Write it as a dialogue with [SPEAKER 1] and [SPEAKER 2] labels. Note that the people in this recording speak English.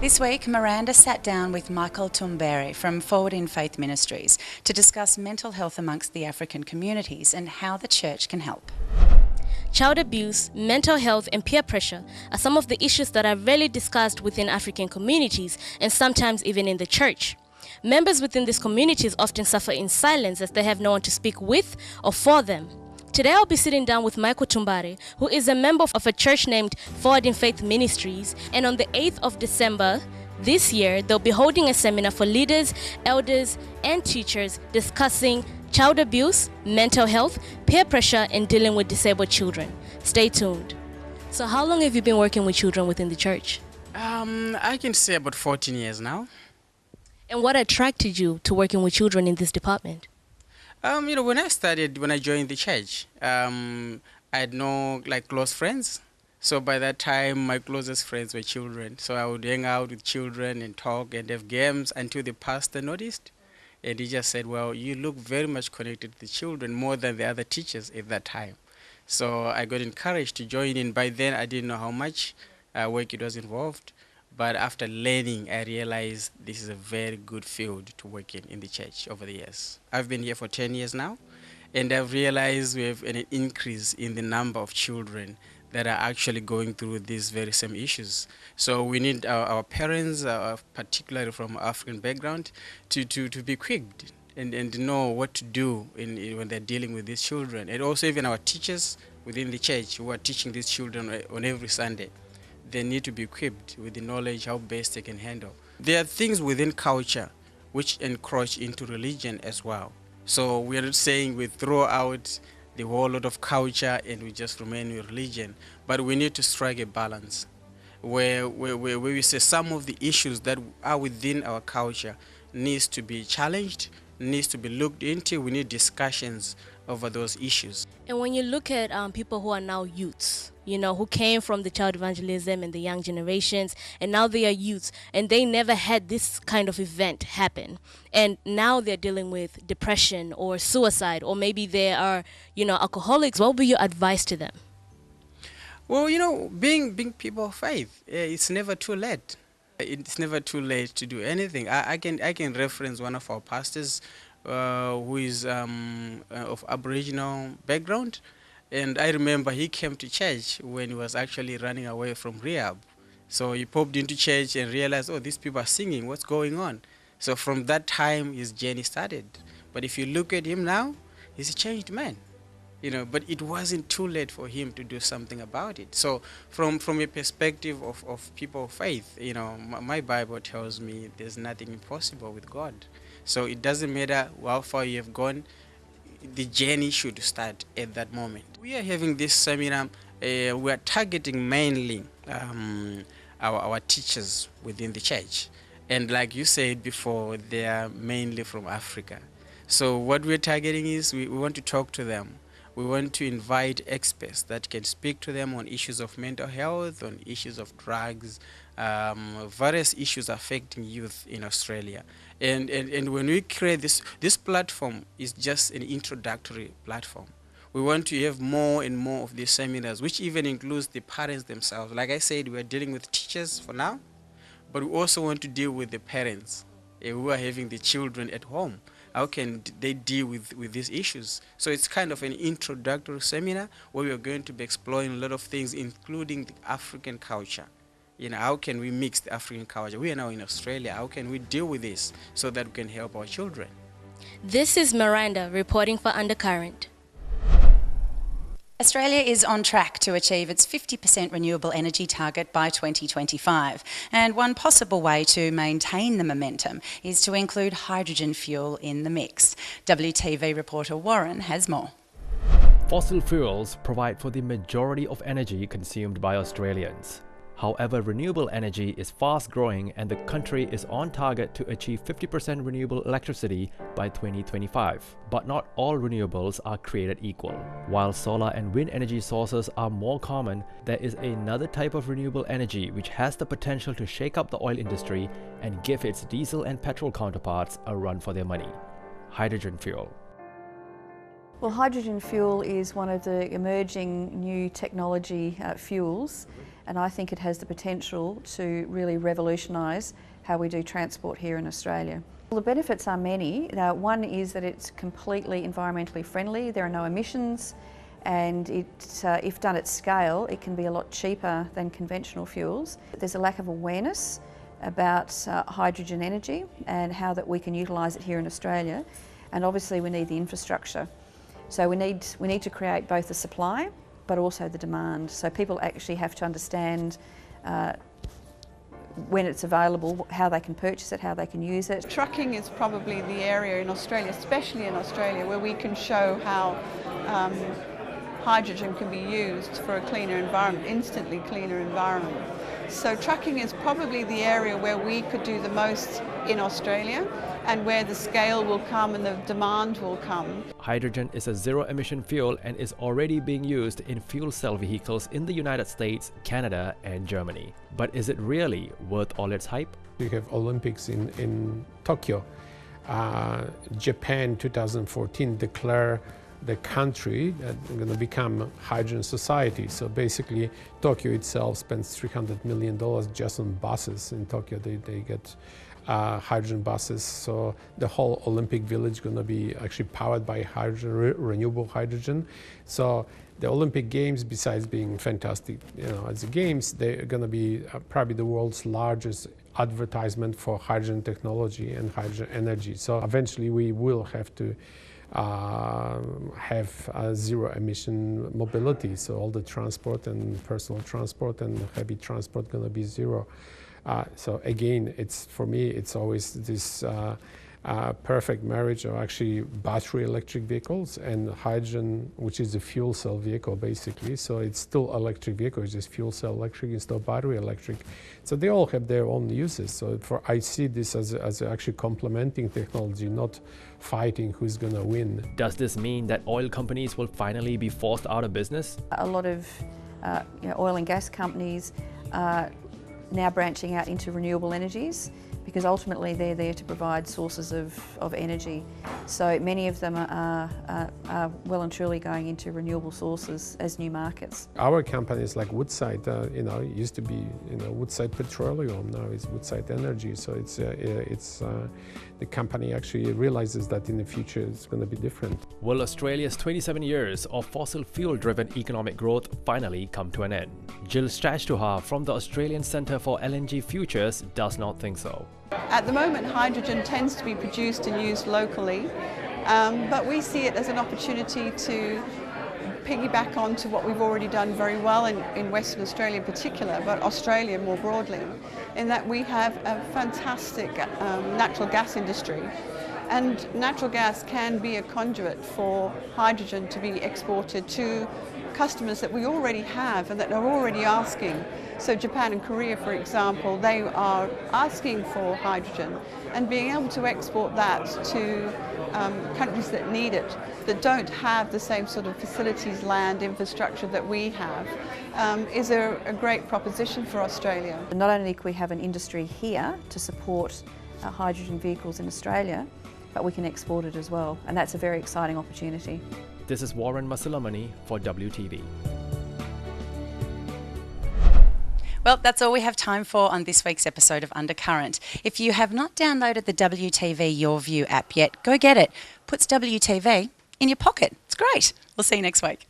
[SPEAKER 1] This week, Miranda sat down with Michael Tumbere from Forward in Faith Ministries to discuss mental health amongst the African communities and how the church can help.
[SPEAKER 2] Child abuse, mental health and peer pressure are some of the issues that are rarely discussed within African communities and sometimes even in the church. Members within these communities often suffer in silence as they have no one to speak with or for them. Today I'll be sitting down with Michael Tumbere, who is a member of a church named Forward in Faith Ministries, and on the 8th of December this year they'll be holding a seminar for leaders, elders and teachers discussing child abuse, mental health, peer pressure and dealing with disabled children. Stay tuned. So how long have you been working with children within the church?
[SPEAKER 3] I can say about 14 years now.
[SPEAKER 2] And what attracted you to working with children in this department?
[SPEAKER 3] When I joined the church, I had no close friends. So by that time, my closest friends were children. So I would hang out with children and talk and have games until the pastor noticed. And he just said, well, you look very much connected to the children more than the other teachers at that time. So I got encouraged to join in. By then, I didn't know how much work it was involved. But after learning, I realized this is a very good field to work in the church over the years. I've been here for 10 years now, and I've realized we have an increase in the number of children that are actually going through these very same issues. So we need our parents, particularly from African background, to be equipped and know what to do when they're dealing with these children. And also even our teachers within the church who are teaching these children on every Sunday. They need to be equipped with the knowledge how best they can handle. There are things within culture which encroach into religion as well. So we are not saying we throw out the whole lot of culture and we just remain with religion, but we need to strike a balance where we say some of the issues that are within our culture needs to be challenged, needs to be looked into. We need discussions over those issues.
[SPEAKER 2] And when you look at people who are now youths, who came from the child evangelism and the young generations, and now they are youths, and they never had this kind of event happen. And now they're dealing with depression or suicide, or maybe they are, alcoholics. What would be your advice to them?
[SPEAKER 3] Well, being people of faith, it's never too late. It's never too late to do anything. I can reference one of our pastors who is of Aboriginal background. And I remember he came to church when he was actually running away from rehab. So he popped into church and realized, oh, these people are singing, what's going on? So from that time, his journey started. But if you look at him now, he's a changed man. But it wasn't too late for him to do something about it. So from a perspective of people of faith, my Bible tells me there's nothing impossible with God. So it doesn't matter how far you have gone, the journey should start at that moment. We are having this seminar, we are targeting mainly our teachers within the church. And like you said before, they are mainly from Africa. So what we're targeting is we want to talk to them. We want to invite experts that can speak to them on issues of mental health, on issues of drugs, various issues affecting youth in Australia. And when we create this platform is just an introductory platform. We want to have more and more of these seminars, which even includes the parents themselves. Like I said, we are dealing with teachers for now, but we also want to deal with the parents who are having the children at home. How can they deal with these issues? So it's kind of an introductory seminar where we are going to be exploring a lot of things, including the African culture. How can we mix the African culture? We are now in Australia. How can we deal with this so that we can help our children?
[SPEAKER 2] This is Miranda reporting for Undercurrent.
[SPEAKER 1] Australia is on track to achieve its 50% renewable energy target by 2025. And one possible way to maintain the momentum is to include hydrogen fuel in the mix. WTV reporter Warren has more.
[SPEAKER 4] Fossil fuels provide for the majority of energy consumed by Australians. However, renewable energy is fast growing and the country is on target to achieve 50% renewable electricity by 2025. But not all renewables are created equal. While solar and wind energy sources are more common, there is another type of renewable energy which has the potential to shake up the oil industry and give its diesel and petrol counterparts a run for their money: hydrogen fuel.
[SPEAKER 5] Well, hydrogen fuel is one of the emerging new technology fuels and I think it has the potential to really revolutionise how we do transport here in Australia. Well, the benefits are many. One is that it's completely environmentally friendly, there are no emissions, and if done at scale, it can be a lot cheaper than conventional fuels. There's a lack of awareness about hydrogen energy and how that we can utilise it here in Australia, and obviously we need the infrastructure. So we need to create both the supply but also the demand. So people actually have to understand when it's available, how they can purchase it, how they can use it.
[SPEAKER 6] Trucking is probably the area in Australia, especially in Australia, where we can show how hydrogen can be used for a cleaner environment, instantly cleaner environment. So trucking is probably the area where we could do the most in Australia, and where the scale will come and the demand will come.
[SPEAKER 4] Hydrogen is a zero-emission fuel and is already being used in fuel cell vehicles in the United States, Canada and Germany. But is it really worth all its hype?
[SPEAKER 7] You have Olympics in Tokyo. Japan 2014 declare the country that going to become hydrogen society. So basically Tokyo itself spends $300 million just on buses. In Tokyo they get hydrogen buses, so the whole Olympic village is going to be actually powered by hydrogen, renewable hydrogen. So the Olympic Games, besides being fantastic, as the games, they're going to be probably the world's largest advertisement for hydrogen technology and hydrogen energy. So eventually we will have to have zero emission mobility. So all the transport and personal transport and heavy transport going to be zero. So again, for me, it's always this perfect marriage of actually battery electric vehicles and hydrogen, which is a fuel cell vehicle basically. So it's still electric vehicle, it's just fuel cell electric, it's still battery electric. So they all have their own uses. So I see this as actually complementing technology, not fighting who's going to win.
[SPEAKER 4] Does this mean that oil companies will finally be forced out of business?
[SPEAKER 5] A lot of oil and gas companies are now branching out into renewable energies, because ultimately they're there to provide sources of energy. So many of them are well and truly going into renewable sources as new markets.
[SPEAKER 7] Our companies like Woodside, it used to be Woodside Petroleum, now it's Woodside Energy. So it's the company actually realizes that in the future it's going to be different.
[SPEAKER 4] Will Australia's 27 years of fossil fuel-driven economic growth finally come to an end? Jill Strashtuha from the Australian Centre for LNG Futures does not think so.
[SPEAKER 6] At the moment, hydrogen tends to be produced and used locally, but we see it as an opportunity to piggyback on to what we've already done very well in Western Australia in particular, but Australia more broadly, in that we have a fantastic natural gas industry. And natural gas can be a conduit for hydrogen to be exported to customers that we already have and that are already asking. So Japan and Korea, for example, they are asking for hydrogen, and being able to export that to countries that need it, that don't have the same sort of facilities, land, infrastructure that we have, is a great proposition for Australia.
[SPEAKER 5] Not only can we have an industry here to support hydrogen vehicles in Australia, but we can export it as well, and that's a very exciting opportunity.
[SPEAKER 4] This is Warren Masilamani for WTV.
[SPEAKER 1] Well, that's all we have time for on this week's episode of Undercurrent. If you have not downloaded the WTV Your View app yet, go get it. Puts WTV in your pocket. It's great. We'll see you next week.